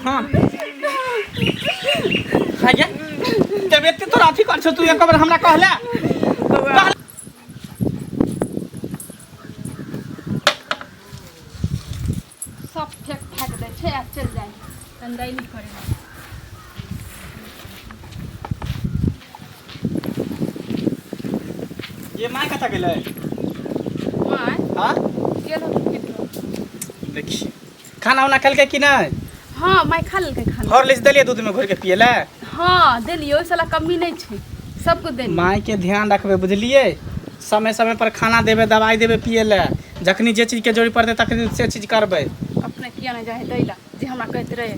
हां हाय तबियत तो राठी कर तू एक बार हमरा कहला सब फेंक दे छे आ चल जाए कंदाई नहीं करे ये माय कथा गेलै माय हां गेलो कितो देखी खाना वाला खल के कि नहीं हां माय खा लेल के खाना हॉर्लिक्स देलिए दूध में घोर के पिएला हां देलियो साला कमी नहीं छे सब कुछ देलियो माय के ध्यान रखबे बुझलिए समय समय पर खाना देबे दवाई देबे पिएला जखनी जे चीज के जरूरत पड़ते तखनी से चीज करबे अपने किया नहीं जाए दैला जे हमरा कहत रहे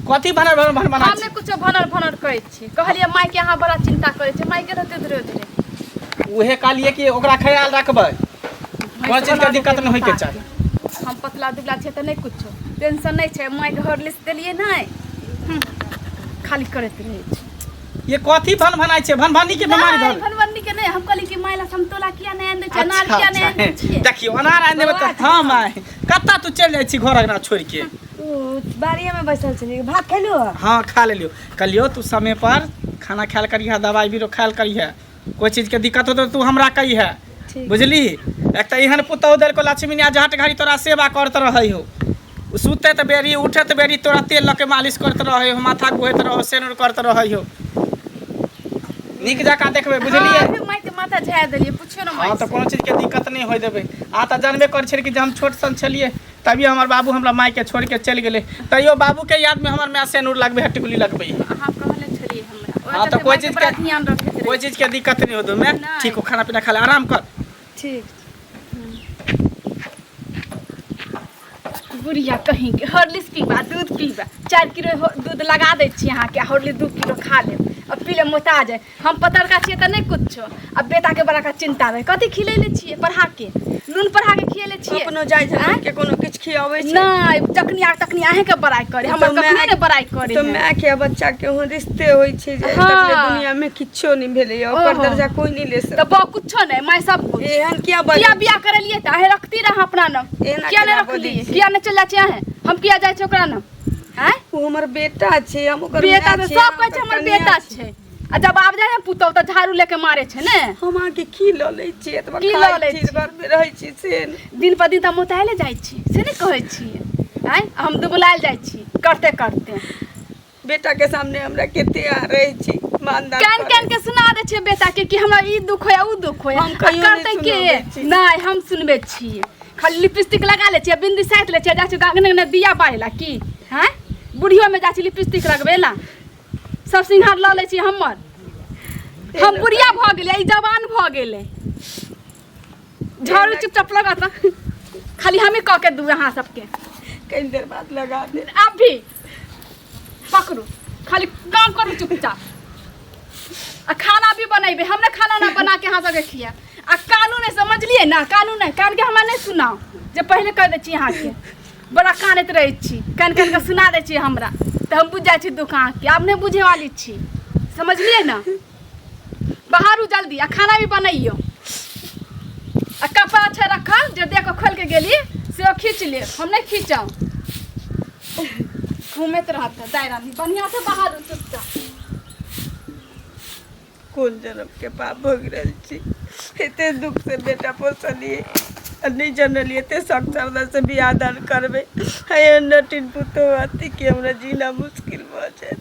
कथी भनर बना हमने कुछ भनर कहै छी कहलिए माय के अहाँ बड़ा चिंता करे छी माय के रहते धरे धरे उहे कहलिए कि ओकरा ख्याल रखबे कोन चीज के दिक्कत नहीं होय के चाही हम पतला दुबला छे त नहीं कुछ टेंशन नहीं छे माय के हॉर्लिक्स देलिए नहीं खाली करत रहे छी ये कथी भनाई छे भनभनी के बीमारी धर भनभनी के नहीं हम कहली कि मायला समतोला किया नहीं आन दे छै अनार किया नहीं आन दे छै देखियो अनार आन देबे त हां माय कत्ता तू चल जाय छी घर अगना छोड़ के बाड़िया में बैठल छली भात खेलियो हां खा लेलियो कलियो तू समय पर खाना खायल करिहा दवाई भी खायल करिहा कोई चीज के दिक्कत हो तो तू हमरा कहिहा बुझली एक त एहन पुतौ देल को लक्ष्मी ने जहट घड़ी तोरा सेवा करत रहई हो सुते त बेरी उठे त बेरी तोरा तेल लके मालिश करत रहई हो माथा गोहत रहो सेनुर करत रहई हो निक जका देखबे बुझलिए हां माय के माथा झाय देलिए पूछियो ना माय हां त कोनो चीज के दिक्कत नहीं होय देबे आ त जानबे कर छै कि हम छोट सन छलिए तभी हमर बाबू हमरा माय के छोड़ के चल गेले तइयो बाबू के याद में हमर में सेनुर लगबे हटकुली लगबे अहाँ कहले छलिए हमरा हां त कोई चीज के ध्यान रखे कोई चीज के दिक्कत नहीं हो दो मैं ठीक हो खाना पीना खा ले आराम कर ठीक बुढ़िया कहीं के हॉर्लिक्स पीबा दूध पीबा 4 किलो दूध लगा दे छी अहाँ के हॉर्लिक्स 2 किलो खा ले अब पी ले मोटा जाए हम पतरका छिए त नहीं कुछो अब बेटा के बड़ा का चिंता है कथी खिलेले छिए पढ़ा के नून पढ़ा के खिएले छिए अपनो जाय छै के कोनो किछ खियावे छै नहीं तखनी आहे के बड़ाई करे हमर कखने ने बड़ाई करे तो माय के बच्चा के हो रिश्ते होई छै जे तकले दुनिया में किछो नहीं भेले ओकर दर्जा कोई नहीं ले त बा कुछो नहीं माय सब कुछ एहन किया बियाह करलिए त आहे रखती रह अपना नाम किया नहीं रखली किया नहीं चला छै आहे हम किया जाय छै ओकरा नाम हैं वो हमर बेटा छै हम ओकर बेटा त सब कहै छै हमर बेटा छै आ जब आब जाय पुतौ त झाड़ू लेके मारे छै ने हम आके की ल लै छी एतबा की ल लै छी घर में रहै छी से दिन पर दिन त मोताइले जाय छी से नहीं कहै छी हैं हम दुबलाल जाय छी करते करते बेटा के सामने हमरा केते आ रहे छी ईमानदार कान के सुना दे छै बेटा के कि हमरा ई दुख होया उ दुख होया हम कहियो करते के नहीं हम सुनबे छी खाली लिपस्टिक लगा ले छी बिंदी साइट ले छी जा छी गागने ने दिया बारेला की हैं बुढ़ियो में जा छी लिपस्टिक लगबेला सब सिंगार ल ले छी हमर हम बुढ़िया भ गेले ई जवान भ गेले झाड़ू चुपचाप लगा त खाली हमें कह के दू अहाँ सबके कई देर बाद लगा दे अब भी पकड़ू खाली काम करू चुपचाप आ खाना भी बनाइबे हमने खाना ना बना के अहाँ सबके खिया आ कानून है समझलिए ना कानून है कान के हमरा नहीं सुनाओ जे पहले कह दे छी अहाँ के बड़ा कानत रहे छी कान के सुना दे छी हमरा तो हम बुझ जाए छी दुकान के आप नहीं बुझे वाली छी समझलिए ना बाहर जल्दी आ खाना भी बनाइयो आ कपड़ा अच्छा रखा जो देखो खोल के गेली से खींच ले हम नहीं खींचाओ घूमत रहता दायरा में बढ़िया से बाहर चुपचाप कुल जन्म के पाप भोग रहल छी एते दुख से बेटा पोसलिए नहीं जनलिए ते सक्षरदा से बियाह दान करबे है नटिन पुतो अति के हमरा जीना मुश्किल भ जाए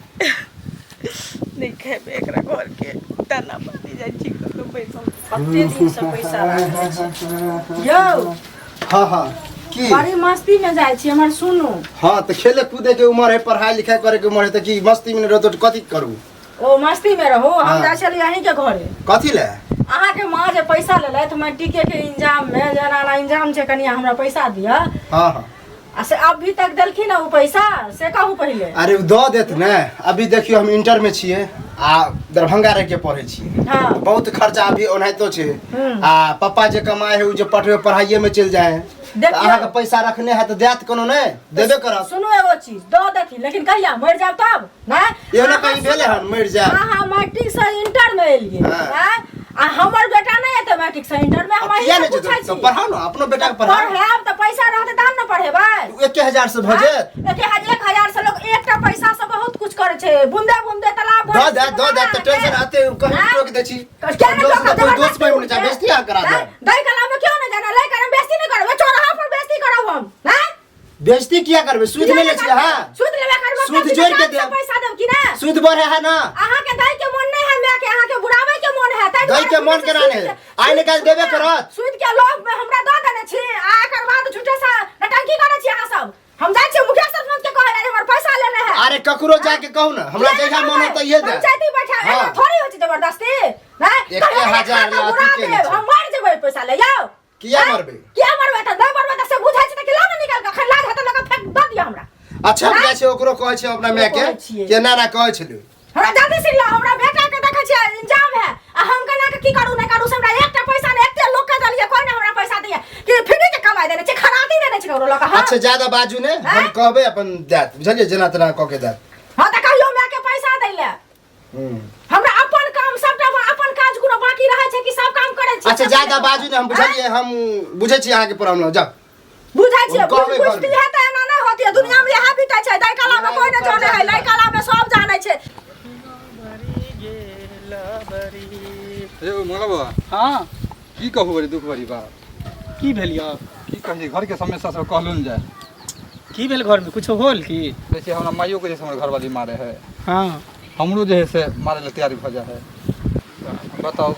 नहीं खेबे एकरा घर के तना पानी जाय छी तो पैसा कते दिन से पैसा रखे छी यो हां हां की बड़ी मस्ती में जाय छी हमर सुनो हां त खेले कूदे के उम्र है पढ़ाई लिखाई करे के उम्र है त की मस्ती में रहतो कथि करू ओ मस्ती में रहो हम जा चली यहीं के घरे कथि ले अहाँ के मां जे पैसा लेले त मैं टिके के इंजाम में जना इंजाम छे कनिया हमरा पैसा दिया हां हां आ से अभी तक देलखिन वो पैसा से कहू पहले अरे द देत ने अभी देखियो हम इंटर में छिए आ दरभंगा रह के पढ़े छी हां बहुत खर्चा अभी ओनाइतो छे आ पापा जे कमाए है उ जे पढ़े पढ़ाइए में चल जाए अहाँ के पैसा रखने है त देत कोनो ने देबे करब सुनो एगो चीज द देथि लेकिन कहिया मर जाब तब ना ये ना कहीं भेले हन मर जाए हां मैट्रिक से इंटर में एलिए हां आ हमर बेटा नहीं है तो मैट्रिक से इंटर में हम किया नहीं जतो तो पढ़ाओ ना अपनो बेटा के पढ़ाओ पढ़ाब त पैसा रहते तहन न पढ़ेबै 1000 से भजे 1000 से छे बूंदे बूंदे तालाब दो दे तो टेंशन आते कहीं टोक दे छी क्या नहीं टोका कोई दोस्त में मुझे बेइज्जती आ करा दे दही कला में क्यों ना जाना ले कर बेइज्जती नहीं करबे चौराहा पर बेइज्जती करब हम हैं बेइज्जती किया करबे सूद ले छी हां सूद लेबे करबे सूद जोड़ के दे पैसा देब कि ना सूद बढ़े है ना अहाँ के दही के मन नहीं है मैं के अहाँ के बुढ़ावे के मन है दही के मन केना ने आइ निकाल देबे करत सूद के लोग में हमरा द देने छी आ एकर बाद झूठे सा नटंकी करे छी अहाँ सब हम जाय छी मुखिया सरपंच के कहे हमर पैसा लेने है अरे ककरो जाके कहू ना हमरा जैसा मन हो त ये दे पंचायती बैठा है थोड़ी हो छी जबरदस्ती नहीं 1000 लाठी के हम मार जेबै पैसा ले जाओ किया मरबे त नहीं मरबे त से बुझाइ छै त कि ला ना निकाल के खन लाज हाथ लगा फेंक द दिया हमरा अच्छा बुझाइ छै ओकरो कहै छै अपना माय के ना ना कहै छलै हमरा जल्दी से ला हमरा बेटा के देखै छै इंजाम है आ हम केना के की करू नहीं करू हमरा एकटा पैसा ने एकटे लोग के दलिए कोई ना हमरा पैसा दिए कि फ्री के कमाई देने छै खराती देने छै करो लोग हां अच्छा ज्यादा बाजू ने हम कहबे अपन देत बुझलिए जना तना क के देत हां त कहियो मैं के पैसा दै ले हमरा अपन काम सबटा अपन काज कोनो बाकी रहै छै कि सब काम करै छी अच्छा ज्यादा बाजू ने हम बुझलिए हम बुझै छी अहाँ के प्रॉब्लम जा बुझाइ छै बुझती है त एना नहीं होती है दुनिया में यह बीता छै दाई काला में कोई न जाने है लाई काला में सब जाने छै ए मंगलबा हाँ की कहू बड़ी दुख बड़ी बात की भेल यौ की कहिए घर के समस्या सब कहलुन जाए की भेल घर में कुछ होल की जैसे हमरा माइयो के जैसे हमर घरवाली मारे है हाँ हमरो जे है से मारे ला तैयारी हो जाए है बताओ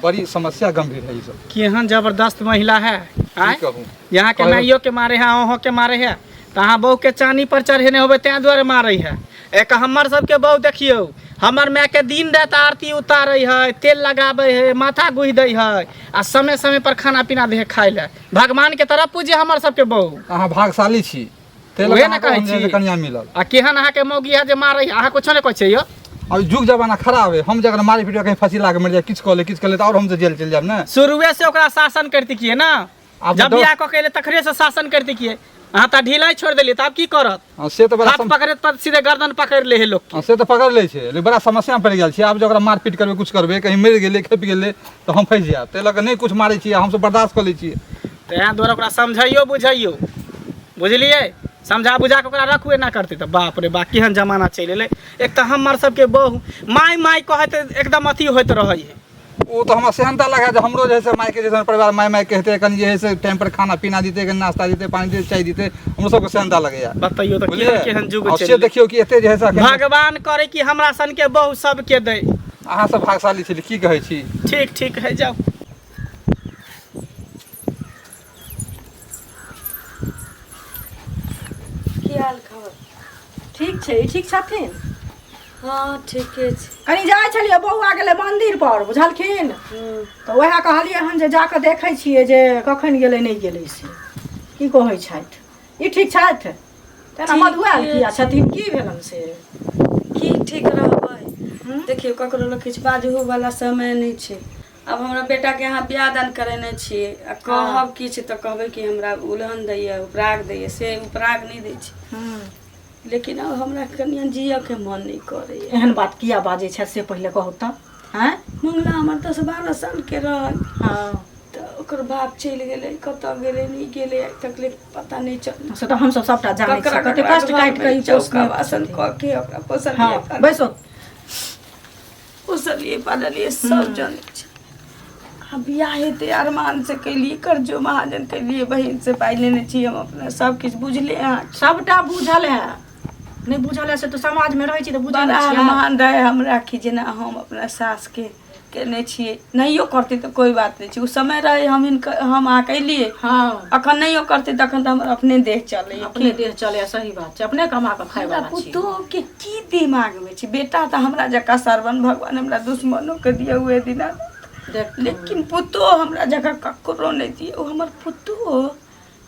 बड़ी समस्या गंभीर है ये सब केहन जबरदस्त महिला है की कहूँ यहाँ के नाइयो के मारे है अहों के मारे है तो अहाँ बहू के चानी पर चढ़ेने होबे तैं द्वारे मारे है एक हमर सबके बहू देखियो हमर माय के दिन रात आरती उतारे है तेल लगाबे है माथा गुहि दे है आ समय समय पर खाना पीना दे खाए ले भगवान के तरफ पूजे हमर सबके बहू अहाँ भागशाली छी उहे न कहै छी कन्या मिलल आ केहन अहाँ के मौगी है जे मारे है अहाँ कुछ नहीं कहै छै यो अब जुग जमाना खराब है हम जगह मारे पीटे कहीं फंसी लाके मर जाए किछ कह ले तो और हमसे जेल चल जाए ना शुरुए से ओकरा शासन करती किए ना अब जब बियाह क के तखरे से शासन करती किए अहाँ त ढीला छोड़ देलिए त अब की करत से तो बड़ा हाथ पकड़े त सीधे गर्दन पकड़ ले है लोग से तो पकड़ ले छे लेकिन बड़ा समस्या में पड़ गेल छी अब जब मारपीट करबे कुछ करबे कहीं मर गेले खेप गेले तो हम फंस जाब ते लगे नहीं कुछ मारे छी हम सब बर्दाश्त कर ले छी तें द्वारा ओकरा समझाइयो बुझाइयो बुझलिए समझा बुझा के ओकरा रखबे ना करते तो बाप रे बा केहन जमाना चल एले एक तो हमर सबके बहू माय माय कहते एकदम अथी होत रहै है वो तो हमारा सेहनता लगा जो हमरो जैसे माय के जैसे परिवार माय माय कहते कन जे है टाइम पर खाना पीना दीते कन नाश्ता दीते पानी दीते चाय दीते हमरो सबके सेहनता लगे यार बताइयो तो केहन जुग चल देखियो कि एते जे है भगवान करे कि हमरा सन के बहू सब के दे अहाँ सब भागशाली छी की कहै छी ठीक ठीक है जाओ की हाल खबर ठीक छै ठीक छथिन हाँ ठीके छै कनी जाइ छलिए बौआ गेलै मंदिर पर बुझलखिन तो वएह कहलिए हन जे जाके देखै छियै जे कखन गेलै नहीं गेलै से की कहै छथि ई ठीक छथि तेना मधुआ किया छथिन की भेलन से की ठीक रहबै देखियो ककरो लग किछु बाजहो वाला समय नहीं छै अब हमरा बेटा के यहाँ बियाह दान करेने छियै आ कहब किछु तऽ कहबै कि हमरा उलहन दैए उपराग दैए से उपराग नहीं दै छै लेकिन अब हमरा कनिया जिया के मन नहीं करे एहन बात किया बाजै छै से पहिले कहू तऽ हैं मंगला हमर 10-12 साल के रहल हां तऽ ओकर बाप चलि गेलै कतऽ गेलै नहीं गेलै आइ तक ले पता नहीं चल से तऽ हम सब सबटा जानै छी कते कष्ट काटि के ई चौका वासन क के ओकरा पोसलिए हां बैसो पोसलिए पाललिए सब जानै छै अब बियाह हेतै अरमान से कैलिए कर्जो महाजन कैलिए बहिन से पाइ लेने छी हम अपना सब किछु बुझले अहाँ सबटा बुझल है नहीं बुझल है से तो समाज में रहै छी तो बुझल बड़ा छी मान रहे हमरा कि जेना हम अपना सास के केने छियै नहियो करते तो कोई बात नहीं छै उ समय रहे हम आ कैलिए हां अखन नहियो करते तखन तो हमर अपने देह चले अपने देह चले सही बात छै अपने कमा के खाय वाला छी पुतो के की दिमाग में छै बेटा तो हमरा जका सरवन भगवान हमरा दुश्मनों के दिए हुए दिना लेकिन पुतो हमरा जगह ककरो नहीं दिए ओ हमर पुतो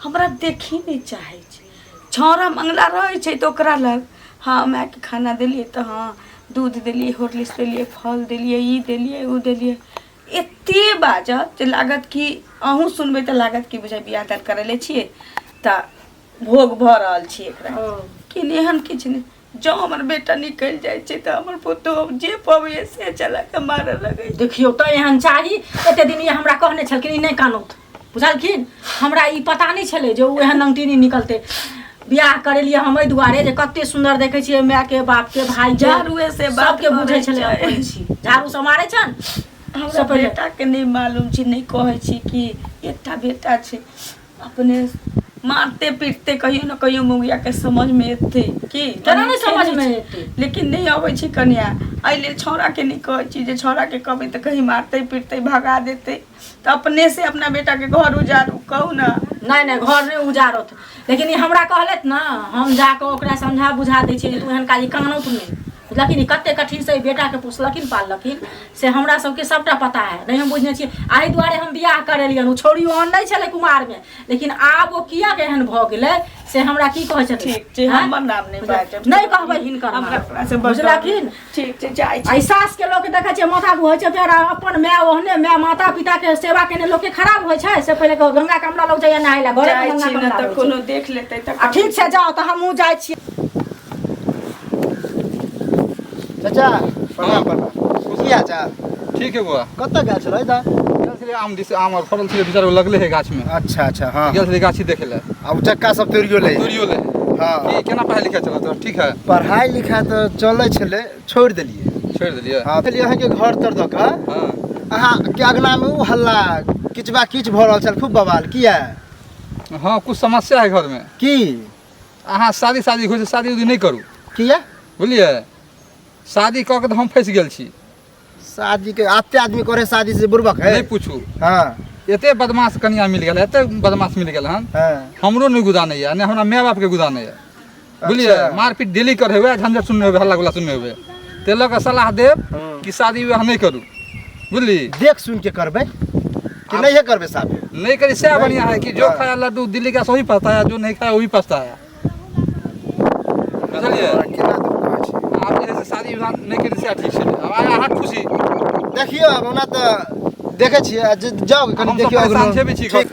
हमरा देखी नहीं चाहे छै छौरा मंगला रहे छै तो ओकरा लग हाँ माय के खाना देलिए तो हाँ दूध देलिए हॉर्लिक्स देलिए फल देलिए ई देलिए उ देलिए एते बाजत जे लागत कि अहूँ सुनबै तऽ लागत कि बुझाइ बियाह दान करैले छियै तऽ भोग भऽ रहल छी एकरा कि एहन किछु नहीं जो हमर बेटा निकल जाए छै तऽ हमर पुतो जे पबै से चला के मारे लगे देखियो तो एहन चाही एते दिन ये हमरा कहने छलखिन नहीं कानूत बुझलखिन हमरा ई पता नहीं छले जे ओ एहन अंगटीनी निकलते बियाह करेलिए हमे दुआरे जे कते सुंदर देखे छियै माय के बाप के भाई के झाड़ुए से बात सबके बुझै छले करै अपन छी झाड़ू से मारे छन हमरा बेटा के नहीं मालूम छी नहीं कहै छी कि एकटा बेटा छै अपने मारते पीटते कहियो न कहियो मुगिया के समझ में एते की केना नहीं समझ में एते लेकिन नहीं आबै छी कन्या आइले छौड़ा के नहीं कहै छी जे छौड़ा के कहबै त कहीं मारते पीटते भगा देते त अपने से अपना बेटा के घर उजाड़ू कहू ना नहीं घर नहीं उजाड़त लेकिन ई हमरा कहलत ना हम जाके ओकरा समझा बुझा दै छी जे तू एहन काजी कानौत नहीं लेकिन ई कते कठिन से बेटा के पुछलखिन पाललखिन से हमरा सबके सबटा पता है नहीं हम बुझने छी आइ दुआरे हम बियाह करेलियन उ छोड़ी ओहन नहीं छले कुमार में लेकिन आब ओ किया के एहन भ गेलै से हमरा की कहै छथिन ठीक छै हमर नाम नहीं बाजब नहीं कहबै हिनकर हमरा अपना से बुझलखिन ठीक छै जाइ छी आई सास के लोग देखै छै माथा धोइ छै फेर अपन माय ओहने माय माता पिता के सेवा केने लोग के खराब होइ छै से पहिले गंगा कमला लोग जाय नहाय ला घरे जाइ गंगा छी कमला न त कोनो देख लेतै त ठीक छै जाओ त हमहू जाइ छी चाचा प्रणाम प्रणाम की हाल चाल ठीक है बुआ कतऽ गेल छलै दा गेल छलियै आम दिस आम और फड़ल छलै बिचार लगले है गाछ में अच्छा अच्छा हाँ गेल छलियै गाछी देखे ले अब चक्का सब तोड़ियो ले तोड़ियो ले हाँ की केना पढ़ाई लिखाई चलत तो ठीक है पढ़ाई लिखाई तो चलै छलै छोड़ देलिए छोड़ देलिए हाँ चलिए अहाँ के घर तर दऽ कऽ हां अहाँ के अगना में उ हल्ला किचबा किच भऽ रहल छल खूब बवाल किया हां कुछ समस्या है घर में की अहाँ शादी होइ छै शादी उदी नहीं करू किया बुझलिए शादी कऽ के तो हम फंस गेल छी शादी के आते आदमी करे शादी से बुर्बक है नहीं पूछू हाँ एते बदमाश कनिया मिल गेल एते बदमाश मिल गेल हन हाँ हमरो नहीं गुदानै है ने हमरा माय बाप के गुदानै है बुझलिए अच्छा। मारपीट डेली करे हुए झंझट सुनने हुए हल्ला गुल्ला सुनने हुए ते लोग सलाह देब कि शादी विवाह नहीं करू बुझली देख सुन के करबे कि नहीं है करबे शादी नहीं करी से बढ़िया है कि जो खाया लड्डू दिल्ली का सही पछताया जो नहीं खाया वही पछताया बुझलिए केना दुख कहै छै आप जैसे शादी विवाह नहीं करी से ठीक छै अब आया हाथ खुशी देखियो अब ओना तऽ देखे छियै जाओ कनी हम सब देखियो परेशान छेबे छी ठीक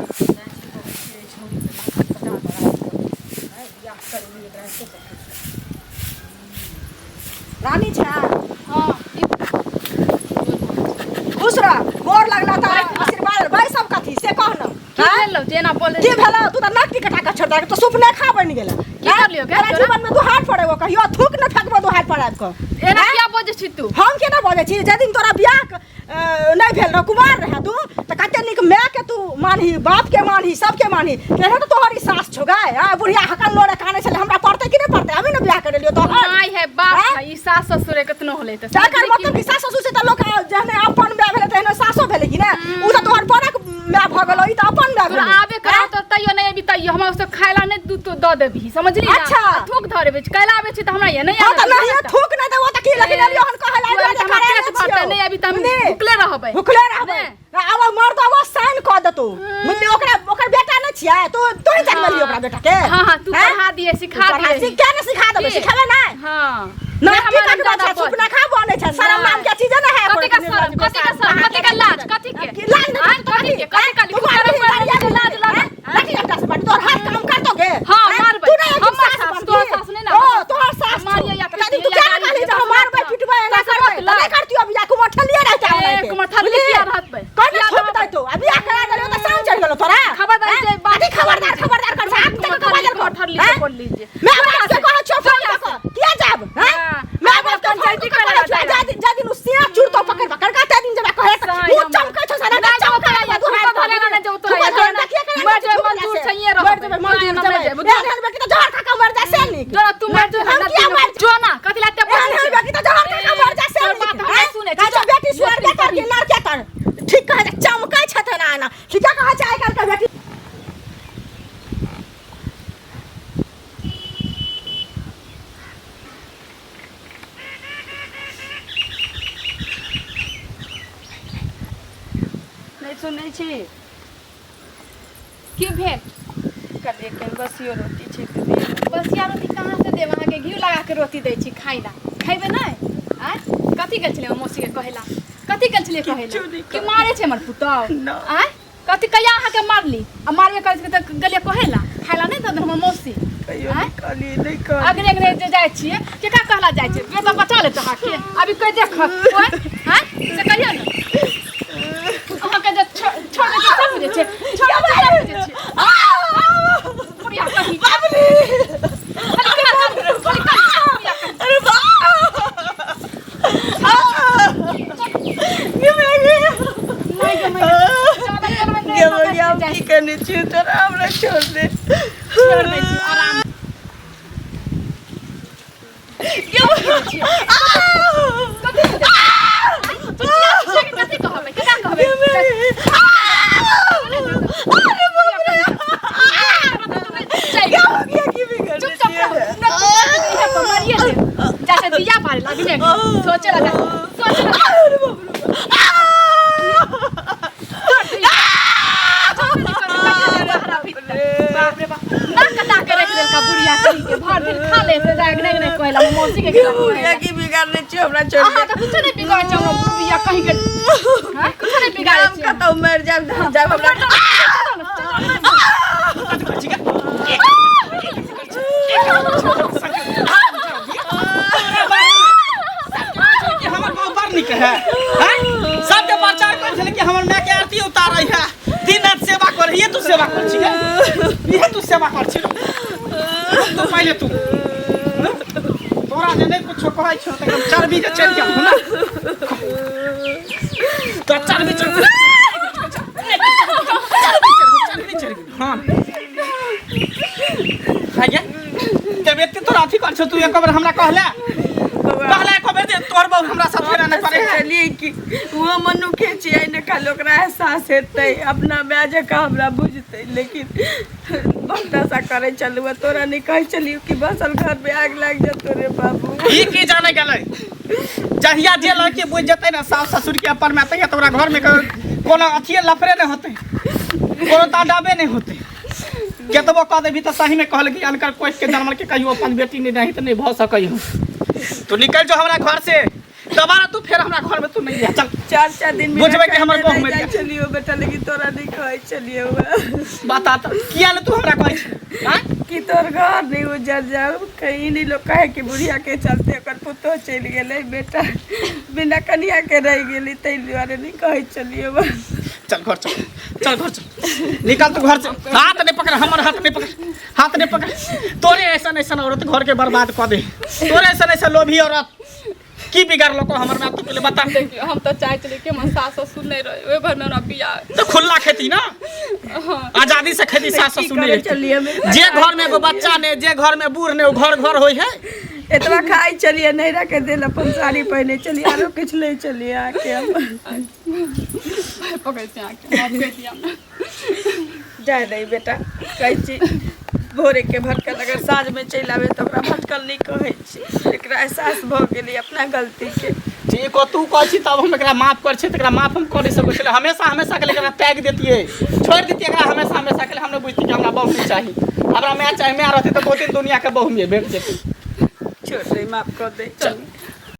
रानी छा हां खुश रह गोर लगला त आशीर्वाद भाई सब कथी से कहना की भेलो जेना बोले की भेला तू त नाक टिकटा के छोड़ दे तो सुपने खा बन गेला की करलियो के तोरा जीवन में दू हाथ पड़ेगो कहियो थूक न फेकबो दू हाथ पड़ाब को एना क्या बोझे छी तू हम केना बजे छी जे दिन तोरा बियाह नहीं भेल रह कुमार रह तू त कते निक माय के तू मानही बाप के मानही सबके मानही केना तो तोहरी सास छोगाय आ बुढ़िया हकन लोरे काने छले हमरा पड़ते कि नहीं पड़ते अभी न बियाह कर लियो तो नहीं है बाप है ई सास ससुर कितनो होले त जाकर मतलब कि सास ससुर से त लोग जहने अपन माय भेले तहने सासो भेले कि ना उ त तोहर परक माय भ गेलो ई त अपन माय तोरा भेले आबे करा तो तइयो नहीं अभी तइयो हमरा से खाइला नहीं दूध तो द देबही समझली ना अच्छा। थूक धरे बेच कैला आबे छी त हमरा ये नहीं हां त आबे नहीं थूक नहीं दे वो त की लगी नहीं हन कहला नहीं अभी तम भुखले रहबै भुखले रहबै आब मर तो वो साइन क दतो मुल्ली ओकर बेटा न छिया तो ही जन्मली ओकरा बेटा के हां तू पढ़ा दिए सिखा दिए सिखा न सिखा देबे सिखाबे नहीं हां ना हमारा दादा सुपना खा बने छ शरम नाम के चीज न है कथि का शरम कथि का लाज कथि के लाज नहीं कथि का तू लाज लाज लाठी डंडा से बात तोर हाथ काम कर दोगे हां मारबै तू नहीं हम सास तोर सास नहीं ना ओ तोर सास मारिया या तू क्या कहली जे हम मारबै पिटबै ना करबै नहीं करती अब या कुमर ठलिए रहता है एक मठल लिया रहबै कौन ठोक दे तो अभी आ करा देलो तो सांग चढ़ गेलो तोरा खबरदार जे बात खबरदार कर साहब तक को बदल कर ठल लिया बोल लीजिए मैं बात से कहो छो फोन कर किया जाब हैं मैं बात पंचायती कर जा दिन उसिया चूर तो पकड़ का ता दिन जब कहे वो चमका छो सारा ना चमका या तू हाथ धरे ना जो तोरा मैं जो मंजूर छैये रह मंजूर बेटी तो जहर खा मर जा से नहीं जो तू मंजूर जो ना कथि लाते बेटी तो जहर खा मर जा से नहीं सुने जो बेटी स्वर्ग के कर के लड़ के कर ठीक कहे चमका छथे ना ना ठीक कहा चाहे कर के बेटी सुनै छी की भेल कल एक बसियो रोटी छै बसिया रोटी कहाँ से देब अहाँके घी लगा के रोटी दै छी खाइ ला खैबे नहीं आय कथी गेल छलै मौसी के कहेला कथी गेल छलै कहेला कि मारे छै हमर पुतौ आय कथी कहिया अहाँके मारली आ मारबे करे त गेलिए कहेला खाइला नहीं दे हमर मौसी कहियो निकाली नहीं कर अगने अगने जे जाइ छियै के का कहला जाइ छै बेटा बचा ले तहा के अभी कह देख ओए हैं से कहियो न अहाँके जे छोड़ के सब बुझे छै छोड़ के सब बुझे छै आ बुढ़िया कही छोड़ दे छी आराम कथी कहबै केना कहबै जैसे दिया पारे लगी ने सोचे लगा बाप रे बाप ना कटा के रख देलका बुढ़िया कहीं के भर दिन खा ले से जाग नहीं कहला मौसी के बुढ़िया की बिगाड़ने छी हमरा छोड़ आहा तो कुछ नहीं बिगाड़ छ बुढ़िया कहीं के हां कुछ नहीं बिगाड़ छ हम कतौ मर जाब हमरा सबके प्रचार कर छले कि हमर माय के आरती उतार रही है दिन रात सेवा कर रही है तू सेवा कर छी ये तू सेवा कर छी तो पहले तू तोरा जे नहीं कुछ कहै छ त हम चर्बी के चल के हो ना तो चर्बी चल हां आगे तबियत के तोरा अथी कर छ तू एक बार हमरा कहला एको बेर दे तोर बहु हमरा साथ रहना पड़े चलिए कि वो मनुखे छियै ने काल ओकरा एहसास हेतै अपना माय जकाँ हमरा बुझतै लेकिन बंटा सा करे चलुआ तोरा नहीं कह चलियो कि बसल घर में आग लग जतो रे बाबू ई की जाने गेलै जहिया जे लड़की बुझ जतै ना सास ससुर के ऊपर में तहिया तोरा घर में कोनो अथिए लफरे नहीं होते कोनो तांडाबे नहीं होते केतबो कह देबी तो सही में कहल कि अनकर कोई के जन्म के कहियो अपन बेटी नहीं तो नहीं भ सकइयो तू निकल जो हमरा घर से दोबारा तू फिर हमरा घर में तू नहीं आ चल 4 दिन में बुझबे कि हमर बहू में चलियो बेटा लेकिन तोरा नहीं कह चलियो बता त किया ले तू हमरा कहै छ हां कि तोर घर नहीं उजड़ जाओ कहीं नहीं लोग कहे कि बुढ़िया के चलते ओकर पुतो चल गेलै बेटा बिना कनिया के रह गेली तै दुआरे नहीं कह चलियो चल घर चल निकल तू घर से हाथ नहीं पकड़ हमर हाथ नहीं पकड़ तोरे ऐसा औरत घर के बर्बाद कर दे तोरे ऐसा लोभी औरत की बिगाड़ को हमर में तो पहले बता देखियो हम तो चाहे चले कि मन सास ससुर नहीं रहे ओए घर में हमरा बिया तो खुला खेती ना आजादी से खेती सास ससुर नहीं चलिए जे घर में एगो बच्चा ने जे घर में बूढ़ ने घर होय है इतना खाई चलिए नहीं रखे दिल अपन साड़ी पहने चलिए आरो कुछ ले चलिए आके हम पकड़ से आके माफ कर दिया जाए नहीं बेटा कहै छी भोरे के भटकल अगर साँझ में चल आवे तो ओकरा भटकल नहीं कहै छी एकरा एहसास भ गेली अपना गलती के ठीक हो तू कहै छी तब हम एकरा माफ कर छी तकरा माफ हम कर सकै छी हमेशा के लिए एकरा त्याग देतिए छोड़ देतिए एकरा हमेशा के लिए हम न बुझती कि हमरा बहू नहीं चाहिए हमरा मैं चाहे मैं रहते तो दो तीन दुनिया के बहू में भेट जेती छोड़ दे माफ कर दे चल